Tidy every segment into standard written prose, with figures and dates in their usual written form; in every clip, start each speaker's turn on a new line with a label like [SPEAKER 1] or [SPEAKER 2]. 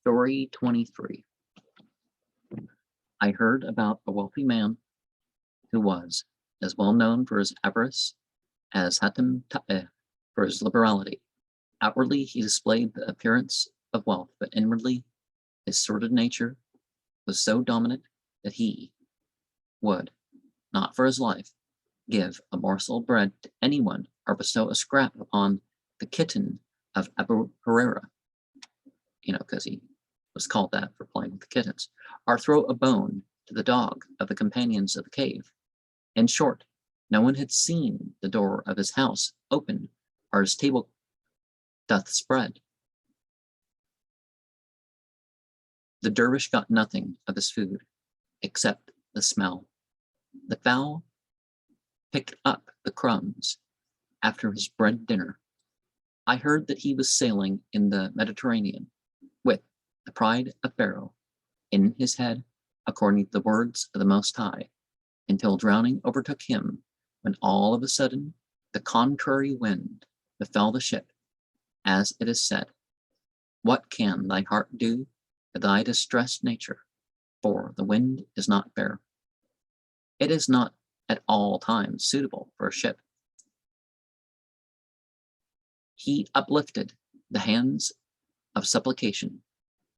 [SPEAKER 1] Story 23. I heard about a wealthy man who was as well known for his avarice as Hatem Ta'eh for his liberality. Outwardly, he displayed the appearance of wealth, but inwardly, his sordid nature was so dominant that he would, not for his life, give a morsel of bread to anyone or bestow a scrap upon the kitten of Abu Huraira, because he was called that for playing with the kittens, or throw a bone to the dog of the companions of the cave. In short, no one had seen the door of his house open or his table doth spread. The dervish got nothing of his food except the smell. The fowl picked up the crumbs after his bread dinner. I heard that he was sailing in the Mediterranean with the pride of Pharaoh in his head, according to the words of the Most High, until drowning overtook him, when all of a sudden the contrary wind befell the ship, as it is said, "What can thy heart do to thy distressed nature? For the wind is not fair." It is not at all times suitable for a ship. He uplifted the hands of supplication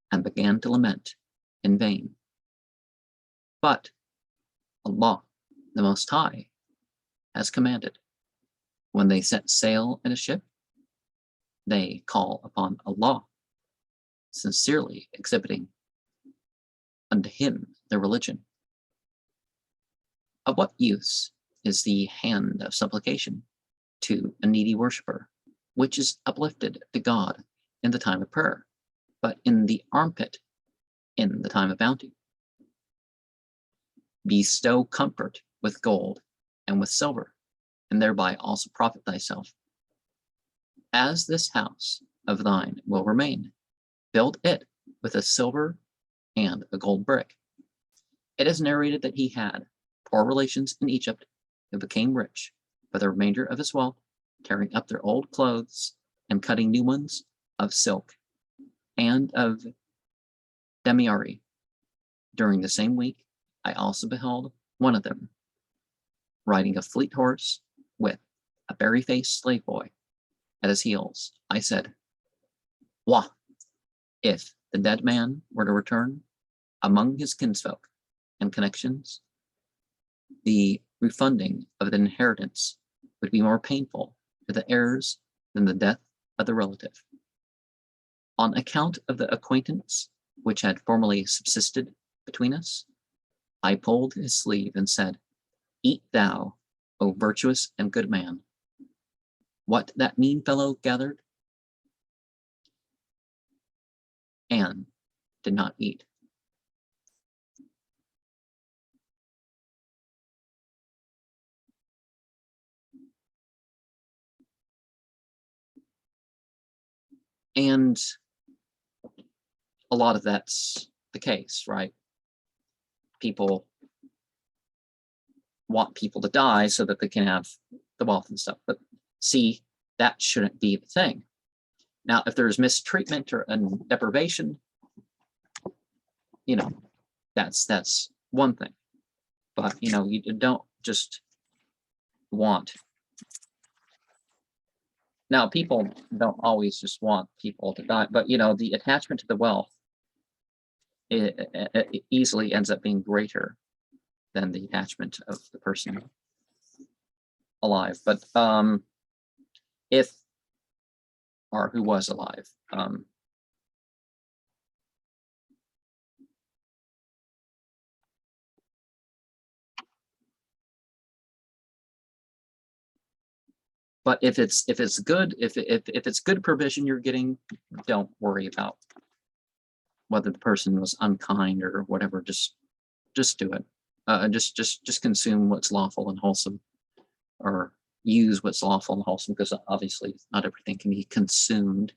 [SPEAKER 1] and began to lament in vain. But Allah, the Most High, has commanded, when they set sail in a ship, they call upon Allah, sincerely exhibiting unto him their religion. Of what use is the hand of supplication to a needy worshiper, which is uplifted to God in the time of prayer, but in the armpit in the time of bounty? Bestow comfort with gold and with silver, and thereby also profit thyself. As this house of thine will remain, build it with a silver and a gold brick. It is narrated that he had poor relations in Egypt who became rich by the remainder of his wealth, tearing up their old clothes and cutting new ones of silk and of demiari. During the same week, I also beheld one of them riding a fleet horse with a berry-faced slave boy at his heels. I said, "Wah, if the dead man were to return among his kinsfolk and connections, the refunding of the inheritance would be more painful to the heirs than the death of the relative." On account of the acquaintance which had formerly subsisted between us, I pulled his sleeve and said, "Eat thou, O virtuous and good man." What that mean fellow gathered and did not eat. And a lot of that's the case, right? People want people to die so that they can have the wealth and stuff. But see, that shouldn't be the thing. Now, if there's mistreatment or deprivation, that's one thing. But you don't just want. Now, people don't always just want people to die, but the attachment to the wealth it easily ends up being greater than the attachment of the person alive. But if or who was alive, but if it's good, if it's good provision you're getting, don't worry about whether the person was unkind or whatever. Just do it. Just consume what's lawful and wholesome, or use what's lawful and wholesome, because obviously not everything can be consumed